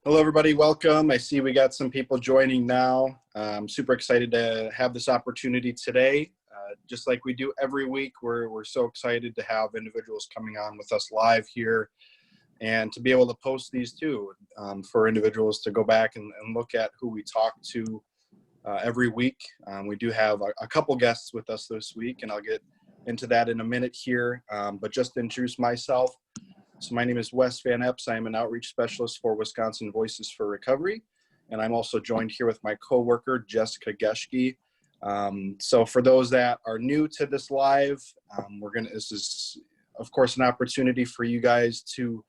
Hello, everybody. Welcome. I see we got some people joining now. I'm super excited to have this opportunity today. Just like we do every week, we're so excited to have individuals coming on with us live here and to be able to post these too for individuals to go back and look at who we talk to every week. We do have a couple guests with us this week, and I'll get into that in a minute here. But just to introduce myself. So my name is Wes Van Epps. I am an outreach specialist for Wisconsin Voices for Recovery. And I'm also joined here with my coworker, Jessica Geschke. So for those that are new to this live, this is, of course, an opportunity for you guys to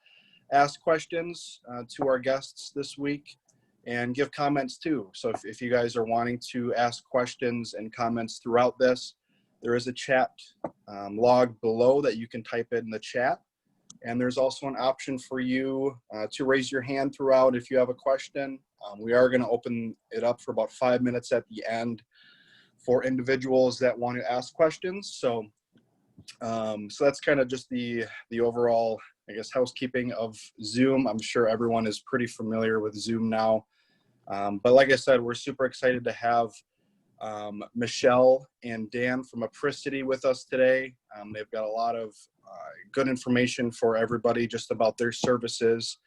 ask questions to our guests this week and give comments too. So if you guys are wanting to ask questions and comments throughout this, there is a chat log below that you can type in the chat. And there's also an option for you to raise your hand throughout if you have a question. We are going to open it up for about 5 minutes at the end for individuals that want to ask questions. So that's kind of just the overall, I guess, housekeeping of Zoom. I'm sure everyone is pretty familiar with Zoom now. But like I said, we're super excited to have Michelle and Dan from Apricity with us today. They've got a lot of good information for everybody just about their services.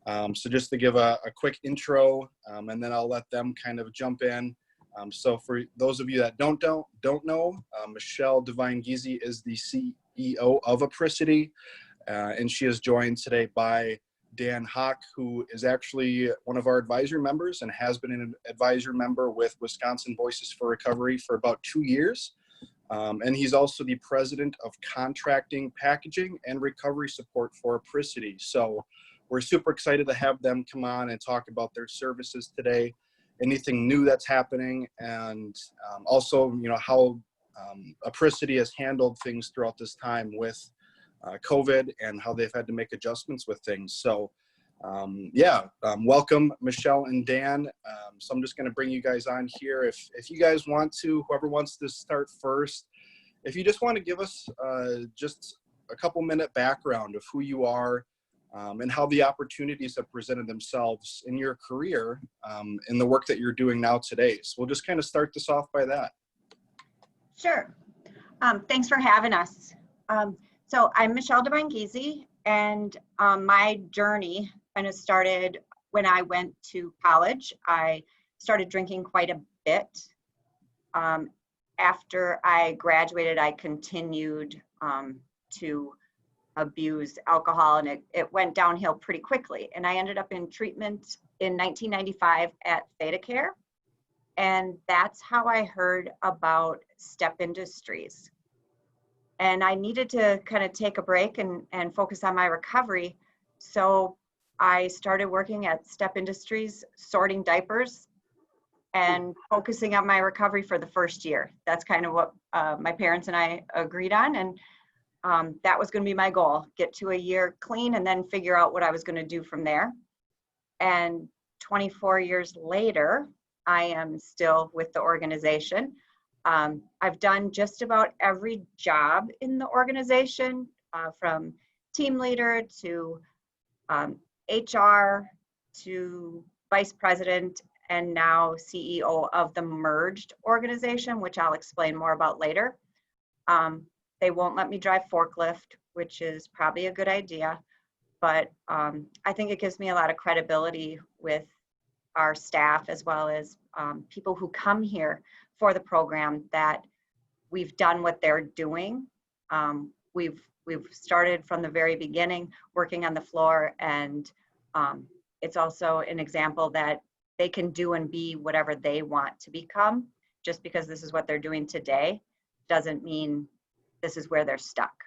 So just to give a quick intro, and then I'll let them kind of jump in. So for those of you that don't know, Michelle Devine Giese is the CEO of Apricity, and she is joined today by Dan Haak, who is actually one of our advisory members and has been an advisory member with Wisconsin Voices for Recovery for about 2 years. And he's also the president of contracting, packaging, and recovery support for Apricity. So we're super excited to have them come on and talk about their services today, anything new that's happening, and also, how Apricity has handled things throughout this time with COVID and how they've had to make adjustments with things. So welcome Michelle and Dan. So I'm just going to bring you guys on here. If you guys want to, whoever wants to start first, if you just want to give us just a couple minute background of who you are and how the opportunities have presented themselves in your career in the work that you're doing now today. So we'll just kind of start this off by that. Sure. Thanks for having us. So I'm Michelle Devine Giese, and my journey kind of started when I went to college. I started drinking quite a bit. After I graduated, I continued to abuse alcohol, and it went downhill pretty quickly. And I ended up in treatment in 1995 at Theta Care, and that's how I heard about Step Industries. And I needed to kind of take a break and focus on my recovery. So I started working at Step Industries, sorting diapers and focusing on my recovery for the first year. That's kind of what my parents and I agreed on. And that was going to be my goal, get to a year clean and then figure out what I was going to do from there. And 24 years later, I am still with the organization. I've done just about every job in the organization, from team leader to HR to vice president, and now CEO of the merged organization, which I'll explain more about later. They won't let me drive forklift, which is probably a good idea, but I think it gives me a lot of credibility with our staff as well as people who come here for the program, that we've done what they're doing. We've started from the very beginning working on the floor, and it's also an example that they can do and be whatever they want to become. Just because this is what they're doing today doesn't mean this is where they're stuck.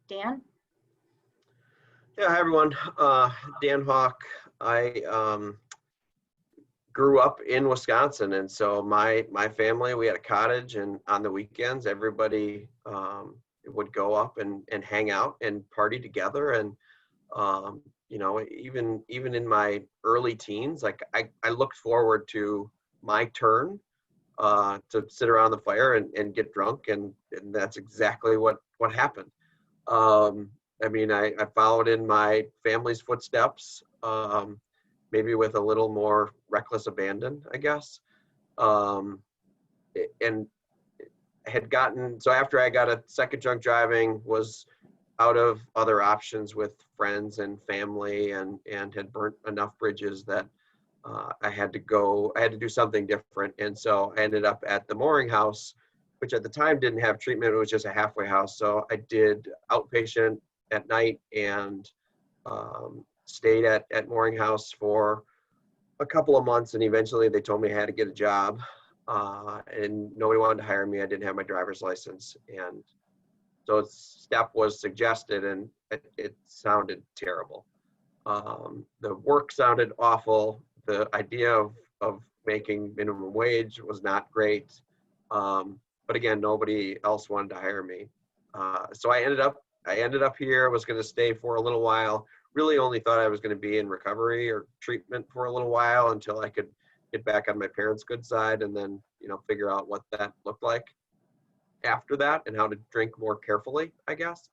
Dan? Yeah, hi everyone. Dan Haak. I grew up in Wisconsin, and so my family, we had a cottage, and on the weekends everybody would go up and hang out and party together. And even in my early teens, like I looked forward to my turn to sit around the fire and get drunk, and that's exactly what happened. I followed in my family's footsteps. maybe with a little more reckless abandon, I guess. And had gotten, so after I got a second drunk driving, was out of other options with friends and family, and had burnt enough bridges that I had to do something different. And so I ended up at the Mooring House, which at the time didn't have treatment. It was just a halfway house. So I did outpatient at night, and stayed at Mooring House for a couple of months. And eventually they told me I had to get a job, and nobody wanted to hire me. I didn't have my driver's license. And so STEP was suggested, and it sounded terrible. The work sounded awful. The idea of making minimum wage was not great. But again, nobody else wanted to hire me. So I ended up here, was going to stay for a little while. Really only thought I was going to be in recovery or treatment for a little while until I could get back on my parents' good side, and then, figure out what that looked like after that and how to drink more carefully, I guess.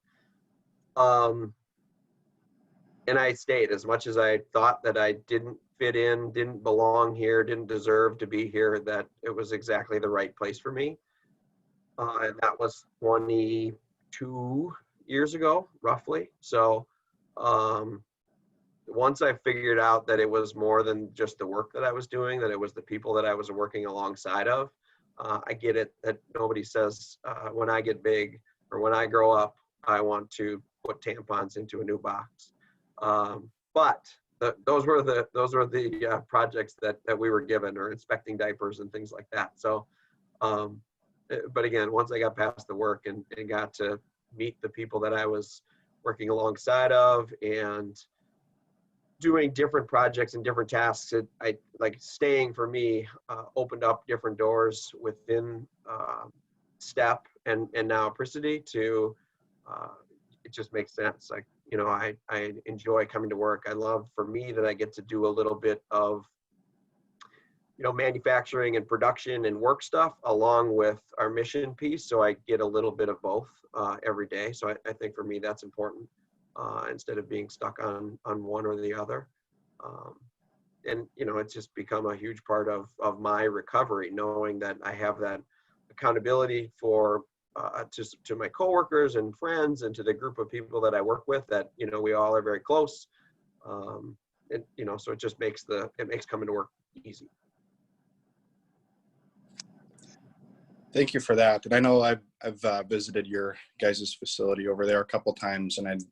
And I stayed, as much as I thought that I didn't fit in, didn't belong here, didn't deserve to be here, that it was exactly the right place for me. And that was 22 years ago, roughly. So once I figured out that it was more than just the work that I was doing, that it was the people that I was working alongside of, I get it that nobody says, when I get big or when I grow up, I want to put tampons into a new box. But those were the projects that we were given, or inspecting diapers and things like that. So, but again, once I got past the work and got to meet the people that I was working alongside of and doing different projects and different tasks, I like staying for me opened up different doors within STEP and now Apricity to, it just makes sense. Like, I enjoy coming to work. I love, for me, that I get to do a little bit of, manufacturing and production and work stuff along with our mission piece. So I get a little bit of both every day. So I think for me, that's important, instead of being stuck on one or the other. And, it's just become a huge part of my recovery, knowing that I have that accountability for to my coworkers and friends and to the group of people that I work with, that, we all are very close. And, so it just makes coming to work easy. Thank you for that. And I know I've visited your guys' facility over there a couple times, and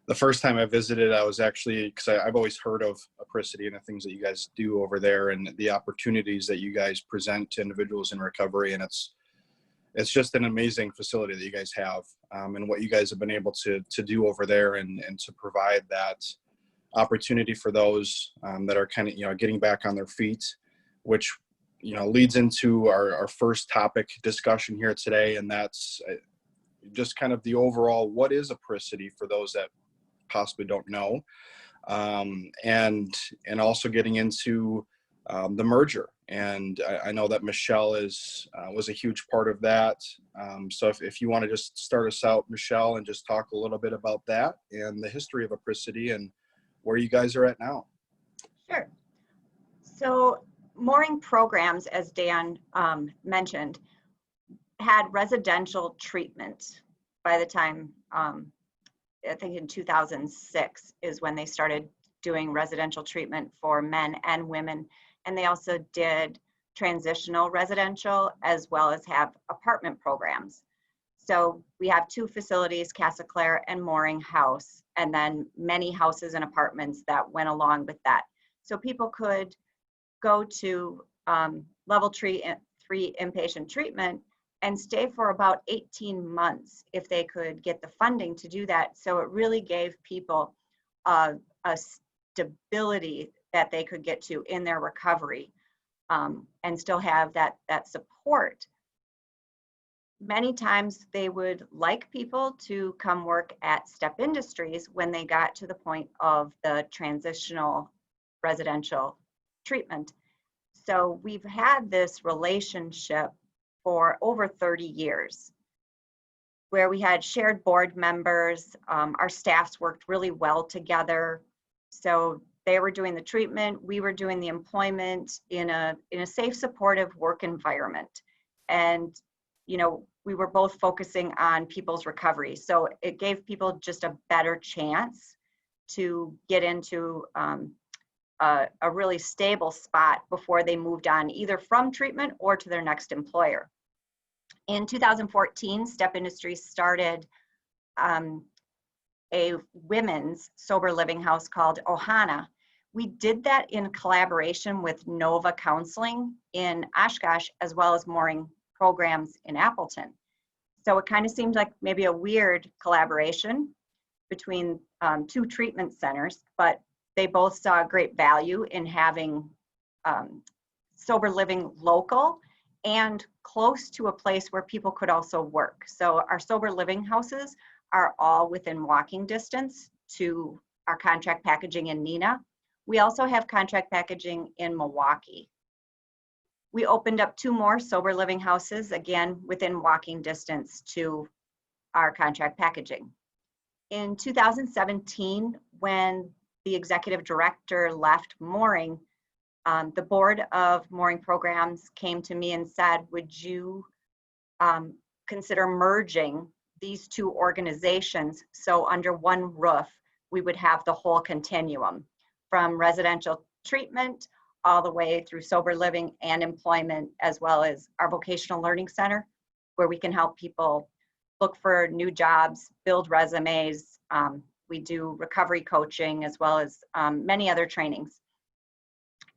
the first time I visited, I was actually, because I've always heard of Apricity and the things that you guys do over there and the opportunities that you guys present to individuals in recovery. And it's just an amazing facility that you guys have, and what you guys have been able to do over there, and to provide that opportunity for those that are kind of, getting back on their feet, which, leads into our first topic discussion here today. And that's just kind of the overall, what is Apricity for those that possibly don't know, and also getting into the merger. And I know that Michelle was a huge part of that. So if you want to just start us out, Michelle, and just talk a little bit about that and the history of Apricity and where you guys are at now. Sure. So Mooring programs, as Dan mentioned, had residential treatment by the time, I think in 2006 is when they started doing residential treatment for men and women. And they also did transitional residential, as well as have apartment programs. So we have two facilities, Casa Clara and Mooring House, and then many houses and apartments that went along with that. So people could go to level 3 inpatient treatment and stay for about 18 months if they could get the funding to do that. So it really gave people a stability that they could get to in their recovery, and still have that support. Many times they would like people to come work at STEP Industries when they got to the point of the transitional residential treatment. So we've had this relationship for over 30 years, where we had shared board members. Our staffs worked really well together. So they were doing the treatment, we were doing the employment in a safe, supportive work environment. And, you know, we were both focusing on people's recovery. So it gave people just a better chance to get into a really stable spot before they moved on, either from treatment or to their next employer. In 2014, Step Industries started a women's sober living house called Ohana. We did that in collaboration with Nova Counseling in Oshkosh, as well as Mooring Programs in Appleton. So it kind of seemed like maybe a weird collaboration between two treatment centers, but they both saw great value in having sober living local and close to a place where people could also work. So our sober living houses are all within walking distance to our contract packaging in Neenah. We also have contract packaging in Milwaukee. We opened up 2 more sober living houses, again, within walking distance to our contract packaging. In 2017, when the executive director left Mooring, the board of Mooring Programs came to me and said, would you consider merging these 2 organizations so under one roof we would have the whole continuum from residential treatment all the way through sober living and employment, as well as our vocational learning center, where we can help people look for new jobs, build resumes. We do recovery coaching as well as many other trainings.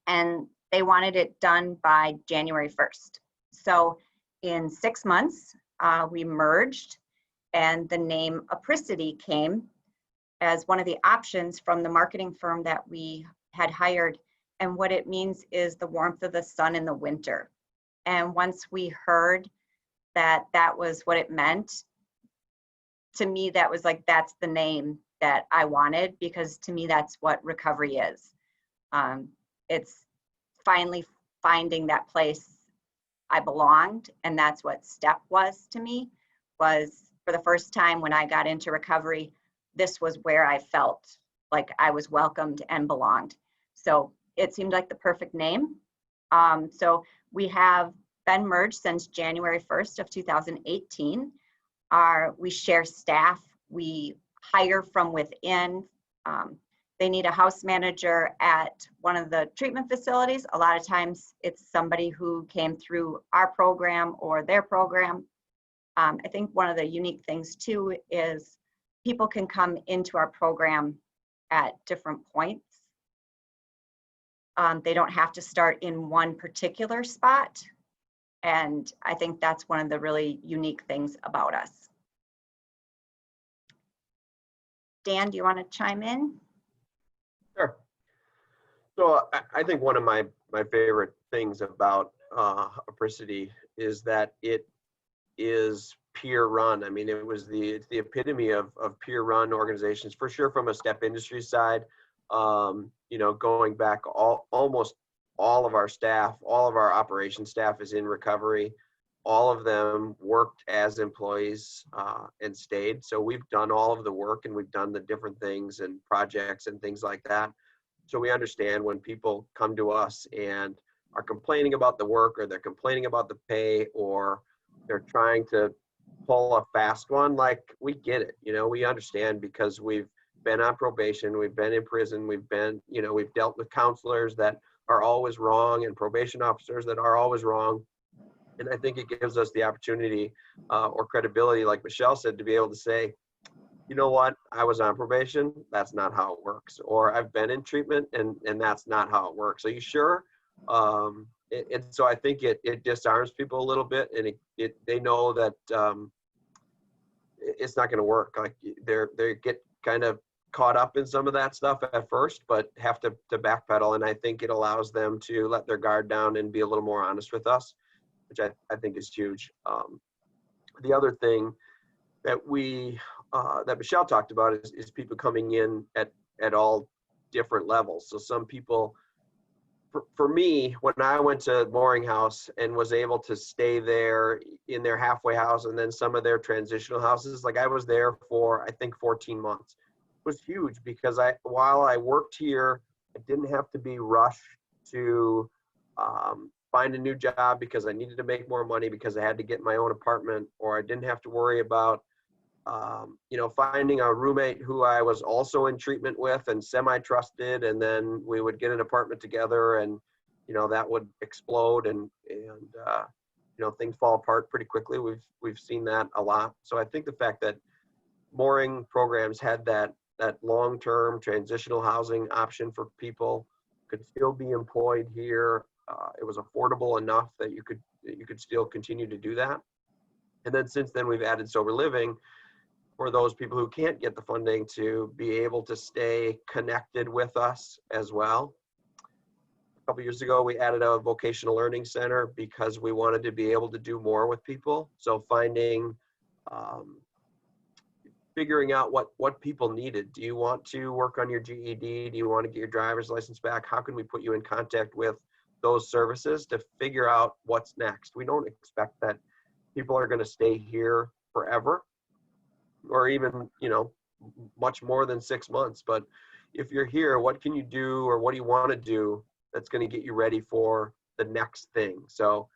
And they wanted it done by January 1st. So in 6 months, we merged, and the name Apricity came as one of the options from the marketing firm that we had hired. And what it means is the warmth of the sun in the winter. And once we heard that that was what it meant, to me, that was like, that's the name that I wanted, because to me, that's what recovery is. It's finally finding that place I belonged. And that's what STEP was to me, was for the first time when I got into recovery, this was where I felt like I was welcomed and belonged. So it seemed like the perfect name. So we have been merged since January 1st of 2018. We share staff, we hire from within. They need a house manager at one of the treatment facilities. A lot of times it's somebody who came through our program or their program. I think one of the unique things too is people can come into our program at different points. They don't have to start in one particular spot. And I think that's one of the really unique things about us. Dan, do you want to chime in? Sure. So I think one of my favorite things about Apricity is that it is peer run. I mean, it was the epitome of peer run organizations, for sure, from a Step Industries side. You know, going back, almost all of our staff, all of our operations staff is in recovery. All of them worked as employees and stayed. So we've done all of the work, and we've done the different things and projects and things like that. So we understand when people come to us and are complaining about the work, or they're complaining about the pay, or they're trying to pull a fast one, like, we get it. You know, we understand, because we've been on probation, we've been in prison, we've been, you know, we've dealt with counselors that are always wrong and probation officers that are always wrong. And I think it gives us the opportunity or credibility, like Michelle said, to be able to say, you know what, I was on probation, that's not how it works. Or I've been in treatment, and that's not how it works. Are you sure? And so I think it disarms people a little bit, and they know that it's not going to work. Like, they get kind of caught up in some of that stuff at first, but have to backpedal. And I think it allows them to let their guard down and be a little more honest with us, which I think is huge. The other thing that that Michelle talked about is people coming in at all different levels. So some people, for me, when I went to Mooring House and was able to stay there in their halfway house and then some of their transitional houses, like, I was there for, I think, 14 months. was huge because while I worked here, I didn't have to be rushed to find a new job because I needed to make more money because I had to get my own apartment, or I didn't have to worry about finding a roommate who I was also in treatment with and semi-trusted, and then we would get an apartment together, and that would explode, and things fall apart pretty quickly. We've seen that a lot. So I think the fact that mooring programs had that long-term transitional housing option for people, could still be employed here. It was affordable enough that you could still continue to do that. And then since then, we've added sober living for those people who can't get the funding to be able to stay connected with us as well. A couple years ago, we added a vocational learning center because we wanted to be able to do more with people. So figuring out what people needed. Do you want to work on your GED? Do you want to get your driver's license back? How can we put you in contact with those services to figure out what's next? We don't expect that people are going to stay here forever, or even, much more than 6 months. But if you're here, what can you do, or what do you want to do that's going to get you ready for the next thing? So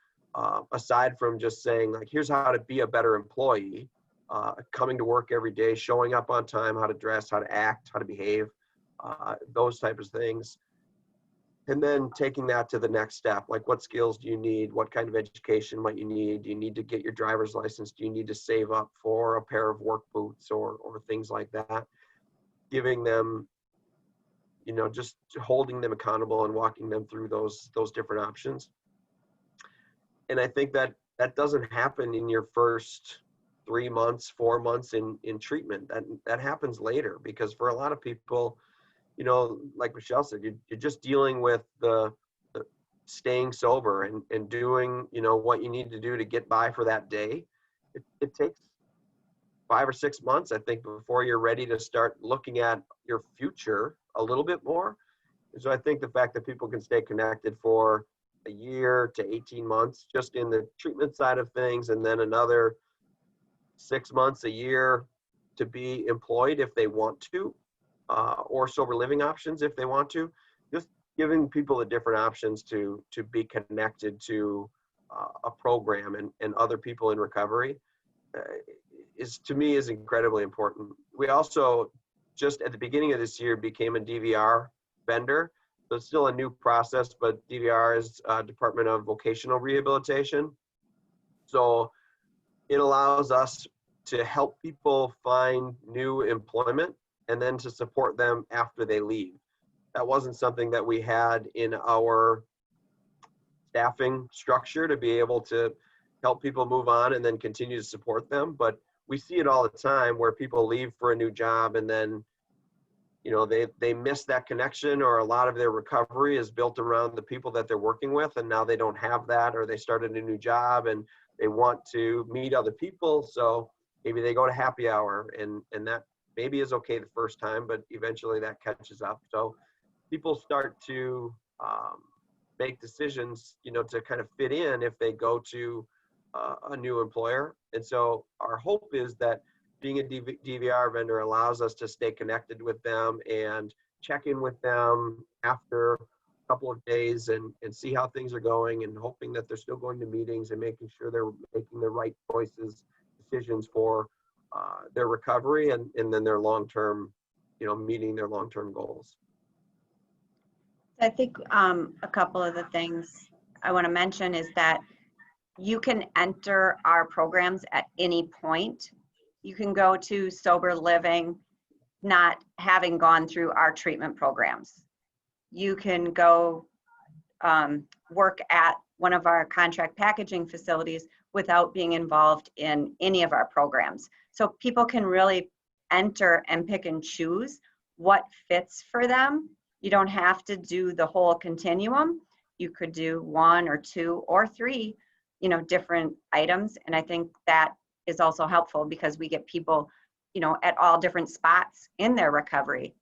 aside from just saying, like, here's how to be a better employee, coming to work every day, showing up on time, how to dress, how to act, how to behave, those types of things. And then taking that to the next step, like, what skills do you need? What kind of education might you need? Do you need to get your driver's license? Do you need to save up for a pair of work boots or things like that? Giving them, just holding them accountable and walking them through those different options. And I think that doesn't happen in your first 3 months, 4 months in treatment. That happens later, because for a lot of people, like Michelle said, you're just dealing with the staying sober and doing, what you need to do to get by for that day. It takes 5 or 6 months, I think, before you're ready to start looking at your future a little bit more. And so I think the fact that people can stay connected for a year to 18 months, just in the treatment side of things, and then another 6 months, a year to be employed if they want to, or sober living options if they want to, just giving people the different options to be connected to a program and other people in recovery to me is incredibly important. We also, just at the beginning of this year, became a DVR vendor. So it's still a new process, but DVR is Department of Vocational Rehabilitation. So it allows us to help people find new employment and then to support them after they leave. That wasn't something that we had in our staffing structure to be able to help people move on and then continue to support them. But we see it all the time where people leave for a new job and then, they miss that connection, or a lot of their recovery is built around the people that they're working with, and now they don't have that, or they started a new job and they want to meet other people. So maybe they go to happy hour, and that maybe is okay the first time, but eventually that catches up. So people start to make decisions, to kind of fit in if they go to a new employer. And so our hope is that being a DVR vendor allows us to stay connected with them and check in with them after a couple of days and see how things are going, and hoping that they're still going to meetings and making sure they're making the right decisions for their recovery and then their long-term, meeting their long-term goals. I think a couple of the things I want to mention is that you can enter our programs at any point. You can go to sober living not having gone through our treatment programs. You can go work at one of our contract packaging facilities without being involved in any of our programs. So people can really enter and pick and choose what fits for them. You don't have to do the whole continuum. You could do 1 or 2 or 3, different items. And I think that is also helpful because we get people, at all different spots in their recovery.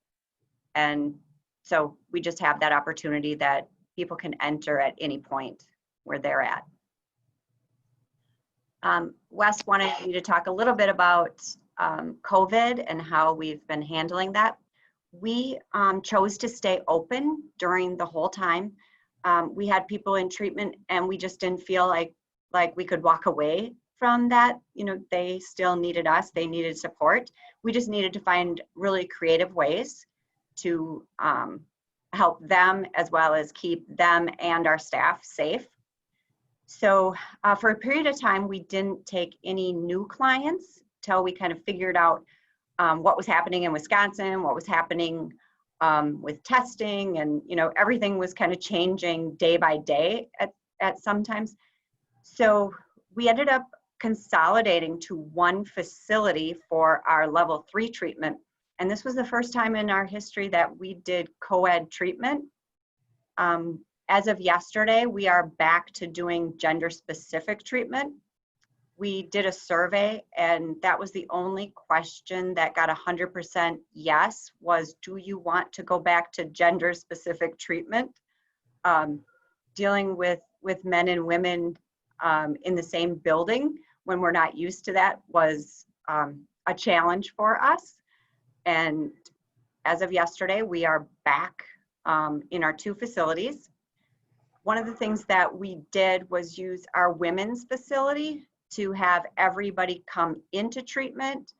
And so we just have that opportunity that people can enter at any point where they're at. Wes wanted you to talk a little bit about COVID and how we've been handling that. We chose to stay open during the whole time. We had people in treatment and we just didn't feel like we could walk away from that. You know, they still needed us, they needed support. We just needed to find really creative ways to help them as well as keep them and our staff safe. So for a period of time, we didn't take any new clients till we kind of figured out what was happening in Wisconsin, what was happening with testing, and you know, everything was kind of changing day by day at sometimes. So we ended up consolidating to one facility for our level 3 treatment. And this was the first time in our history that we did co-ed treatment. As of yesterday, we are back to doing gender-specific treatment. We did a survey, and that was the only question that got 100% yes, was, do you want to go back to gender-specific treatment? Dealing with men and women in the same building when we're not used to that was a challenge for us. And as of yesterday, we are back in our 2 facilities. One of the things that we did was use our women's facility to have everybody come into treatment.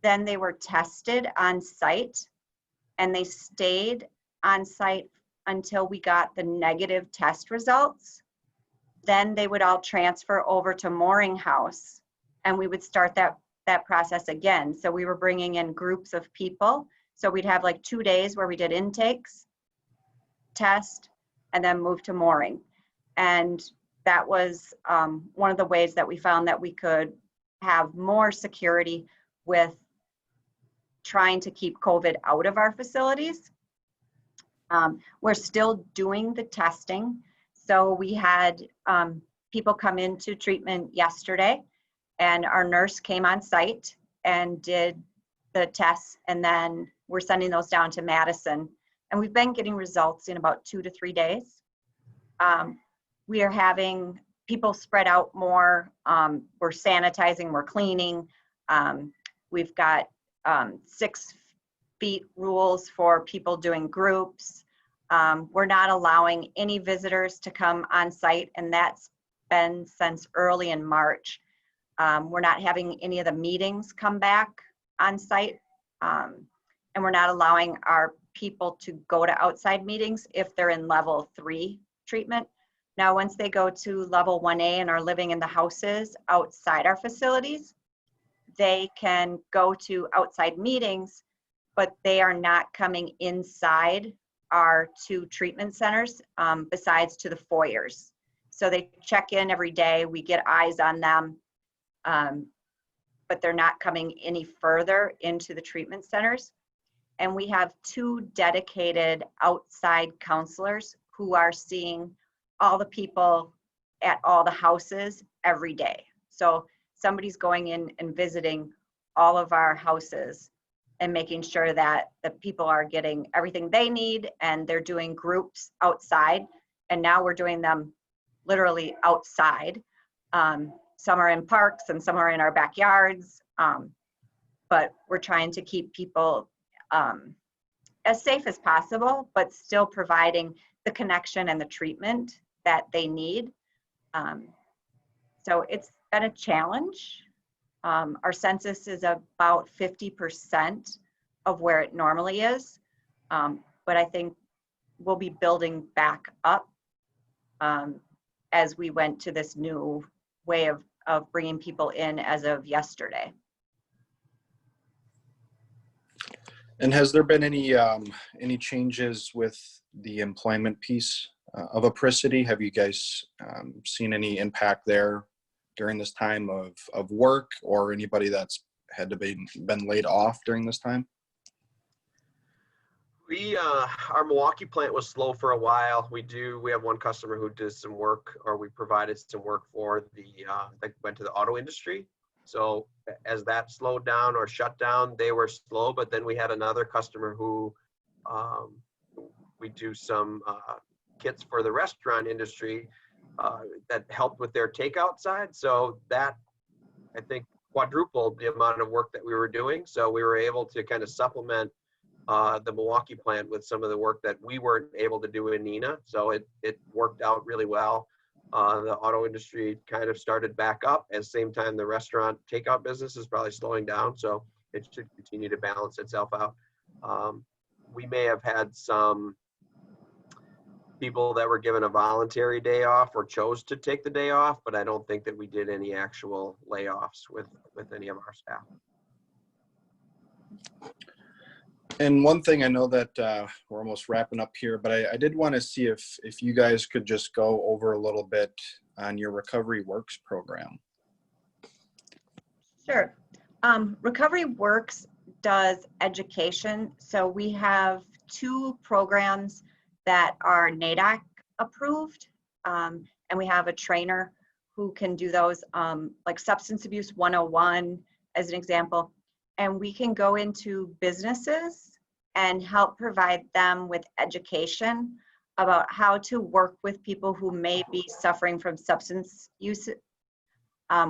Then they were tested on site, and they stayed on site until we got the negative test results. Then they would all transfer over to Mooring House, and we would start that process again. So we were bringing in groups of people. So we'd have like 2 days where we did intakes, test, and then move to mooring. And that was one of the ways that we found that we could have more security with trying to keep COVID out of our facilities. We're still doing the testing. So we had people come into treatment yesterday, and our nurse came on site and did the tests, and then we're sending those down to Madison. And we've been getting results in about 2 to 3 days. We are having people spread out more. We're sanitizing, we're cleaning. We've got 6 feet rules for people doing groups. We're not allowing any visitors to come on site, and that's been since early in March. We're not having any of the meetings come back on site, and we're not allowing our people to go to outside meetings if they're in level 3 treatment. Now, once they go to level 1A and are living in the houses outside our facilities, they can go to outside meetings, but they are not coming inside our 2 treatment centers besides to the foyers. So they check in every day, we get eyes on them, but they're not coming any further into the treatment centers. And we have 2 dedicated outside counselors who are seeing all the people at all the houses every day. So somebody's going in and visiting all of our houses and making sure that the people are getting everything they need, and they're doing groups outside. And now we're doing them literally outside. Some are in parks and some are in our backyards, but we're trying to keep people as safe as possible, but still providing the connection and the treatment that they need. So it's been a challenge. Our census is about 50% of where it normally is, but I think we'll be building back up as we went to this new way of bringing people in as of yesterday. And has there been any changes with the employment piece of Apricity? Have you guys seen any impact there during this time of work, or anybody that's had to been laid off during this time? Our Milwaukee plant was slow for a while. We have one customer who did some work, or we provided some work for that went to the auto industry. So as that slowed down or shut down, they were slow. But then we had another customer who we do some kits for the restaurant industry that helped with their takeout side. So that, I think, quadrupled the amount of work that we were doing. So we were able to kind of supplement the Milwaukee plant with some of the work that we weren't able to do in Neenah. So it worked out really well. The auto industry kind of started back up at the same time the restaurant takeout business is probably slowing down. So it should continue to balance itself out. We may have had some people that were given a voluntary day off or chose to take the day off, but I don't think that we did any actual layoffs with any of our staff. And one thing I know that we're almost wrapping up here, but I did want to see if you guys could just go over a little bit on your Recovery Works program. Sure. Recovery Works does education. So we have 2 programs that are NADAC approved, and we have a trainer who can do those, like Substance Abuse 101 as an example. And we can go into businesses and help provide them with education about how to work with people who may be suffering from substance use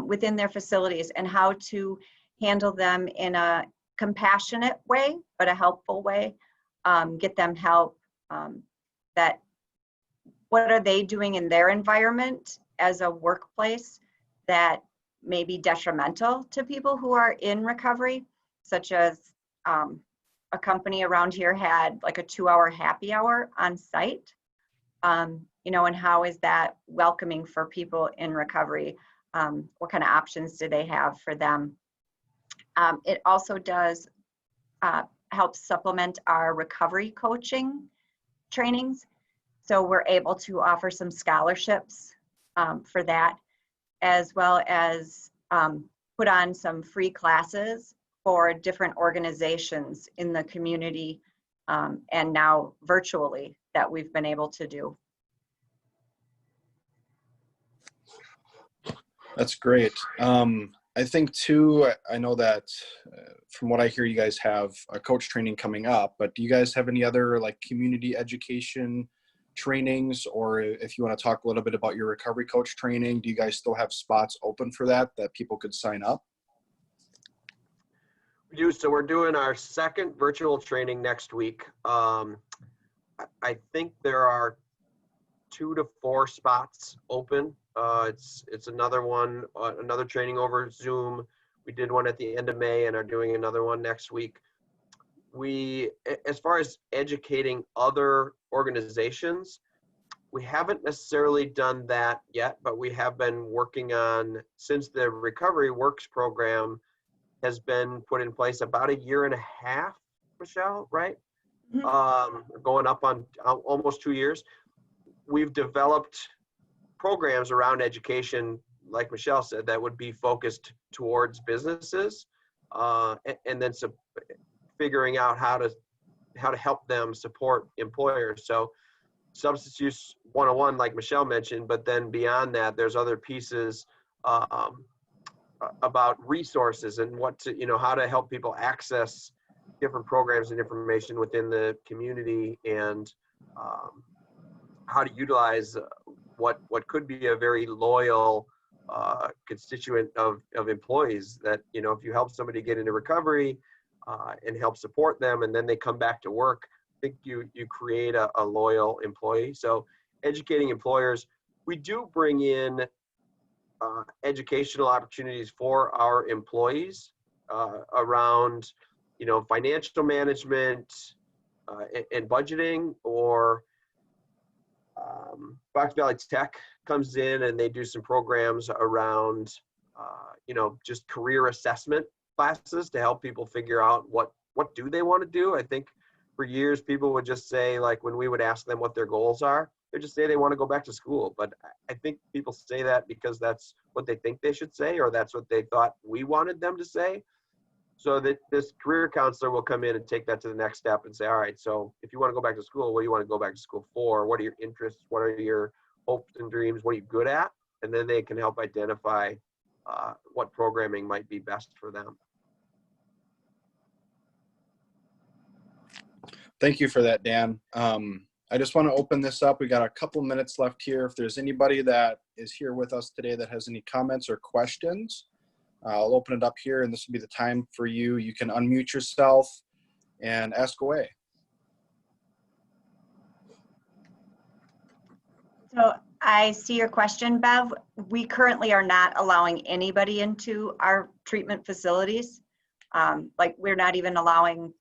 within their facilities, and how to handle them in a compassionate way, but a helpful way, get them help. That what are they doing in their environment as a workplace that may be detrimental to people who are in recovery, such as a company around here had like a 2-hour happy hour on site, you know, and how is that welcoming for people in recovery? What kind of options do they have for them? It also does help supplement our recovery coaching trainings. So we're able to offer some scholarships for that, as well as put on some free classes for different organizations in the community, and now virtually, that we've been able to do. That's great. I think too, I know that from what I hear, you guys have a coach training coming up, but do you guys have any other like community education trainings, or if you want to talk a little bit about your recovery coach training, do you guys still have spots open for that people could sign up? We do. So we're doing our second virtual training next week. I think there are 2 to 4 spots open. It's another one, another training over Zoom. We did one at the end of May and are doing another one next week. We, as far as educating other organizations, we haven't necessarily done that yet, but we have been working on, since the Recovery Works program has been put in place about 1.5 years, Michelle, right? Mm-hmm. Going up on almost 2 years. We've developed programs around education, like Michelle said, that would be focused towards businesses, and then figuring out how to help them support employers. So Substance Use 101, like Michelle mentioned, but then beyond that, there's other pieces about resources and how to help people access different programs and information within the community, and how to utilize what could be a very loyal constituent of employees that, if you help somebody get into recovery and help support them, and then they come back to work, I think you create a loyal employee. So educating employers, we do bring in educational opportunities for our employees around, financial management and budgeting, or Fox Valley Tech comes in and they do some programs around, just career assessment classes to help people figure out what do they want to do. I think for years people would just say, like, when we would ask them what their goals are, they just say they want to go back to school. But I think people say that because that's what they think they should say, or that's what they thought we wanted them to say. So that this career counselor will come in and take that to the next step and say, all right, so if you want to go back to school, what do you want to go back to school for? What are your interests? What are your hopes and dreams? What are you good at? And then they can help identify what programming might be best for them. Thank you for that, Dan. I just want to open this up. We got a couple minutes left here. If there's anybody that is here with us today that has any comments or questions, I'll open it up here, and this will be the time for you. You can unmute yourself and ask away. So I see your question, Bev. We currently are not allowing anybody into our treatment facilities. Like we're not even allowing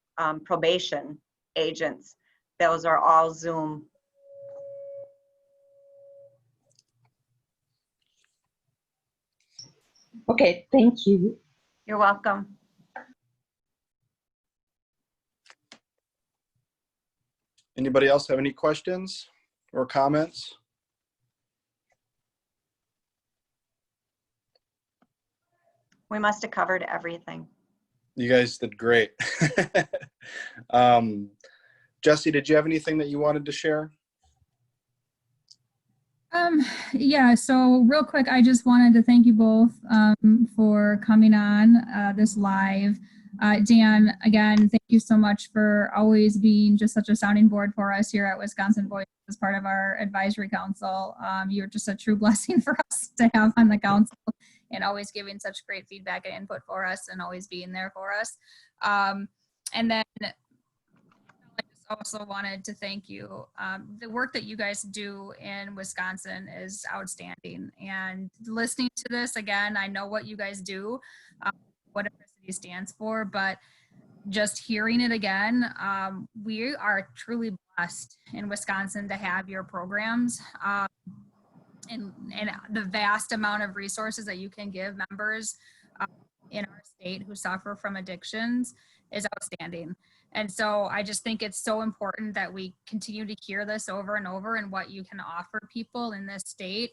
probation agents. Those are all Zoom. Okay, thank you. You're welcome. Anybody else have any questions or comments? We must have covered everything. You guys did great. Jesse, did you have anything that you wanted to share? Yeah, so real quick, I just wanted to thank you both for coming on this live. Dan, again, thank you so much for always being just such a sounding board for us here at Wisconsin Voice as part of our advisory council. You're just a true blessing for us to have on the council, and always giving such great feedback and input for us, and always being there for us. And then I just also wanted to thank you. The work that you guys do in Wisconsin is outstanding. And listening to this again, I know what you guys do, what Apricity stands for, but just hearing it again, we are truly blessed in Wisconsin to have your programs. And the vast amount of resources that you can give members in our state who suffer from addictions is outstanding. And so I just think it's so important that we continue to hear this over and over and what you can offer people in this state,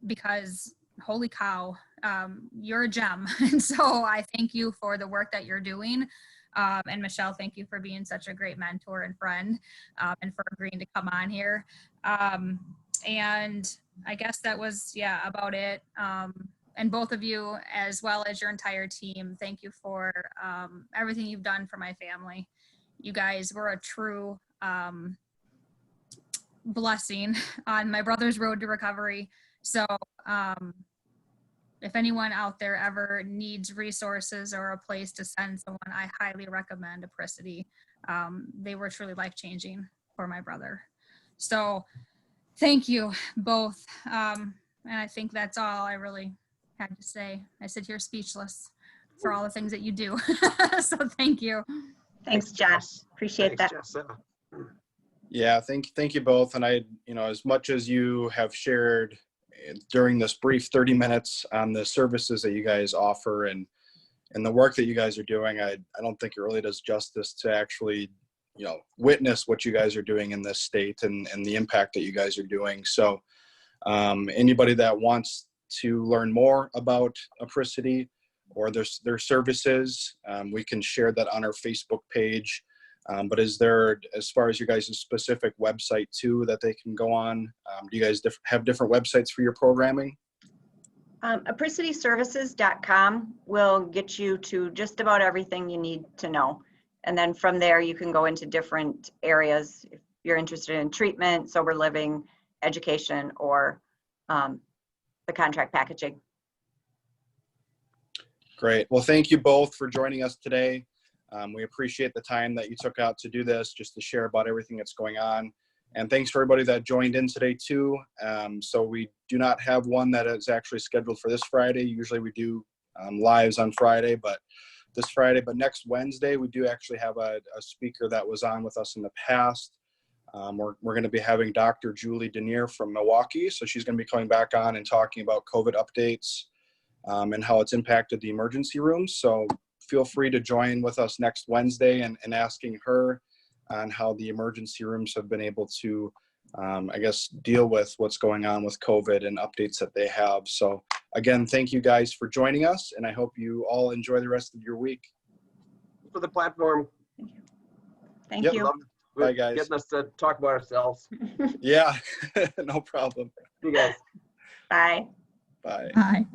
because holy cow, you're a gem. And so I thank you for the work that you're doing. And Michelle, thank you for being such a great mentor and friend, and for agreeing to come on here. And I guess that was, yeah, about it. And both of you, as well as your entire team, thank you for everything you've done for my family. You guys were a true blessing on my brother's road to recovery. So if anyone out there ever needs resources or a place to send someone, I highly recommend Apricity. They were truly life-changing for my brother. So thank you both. And I think that's all I really had to say. I sit here speechless for all the things that you do. So thank you. Thanks, Jess. Appreciate that. Jess. Yeah, thank you both. And I, as much as you have shared during this brief 30 minutes on the services that you guys offer and the work that you guys are doing, I don't think it really does justice to actually, witness what you guys are doing in this state and the impact that you guys are doing. So anybody that wants to learn more about Apricity or their services, we can share that on our Facebook page. But is there, as far as you guys' specific website too, that they can go on? Do you guys have different websites for your programming? ApricityServices.com will get you to just about everything you need to know. And then from there, you can go into different areas if you're interested in treatment, sober living, education, or the contract packaging. Great. Well, thank you both for joining us today. We appreciate the time that you took out to do this, just to share about everything that's going on. And thanks for everybody that joined in today too. So we do not have one that is actually scheduled for this Friday. Usually we do lives on Friday, but next Wednesday, we do actually have a speaker that was on with us in the past. We're going to be having Dr. Julie Denier from Milwaukee. So she's going to be coming back on and talking about COVID updates and how it's impacted the emergency rooms. So feel free to join with us next Wednesday and asking her on how the emergency rooms have been able to, deal with what's going on with COVID and updates that they have. So again, thank you guys for joining us, and I hope you all enjoy the rest of your week. For the platform. Thank Yep. you. Bye, guys. Getting us to talk about ourselves. Yeah, no problem. See you guys. Bye. Bye. Bye.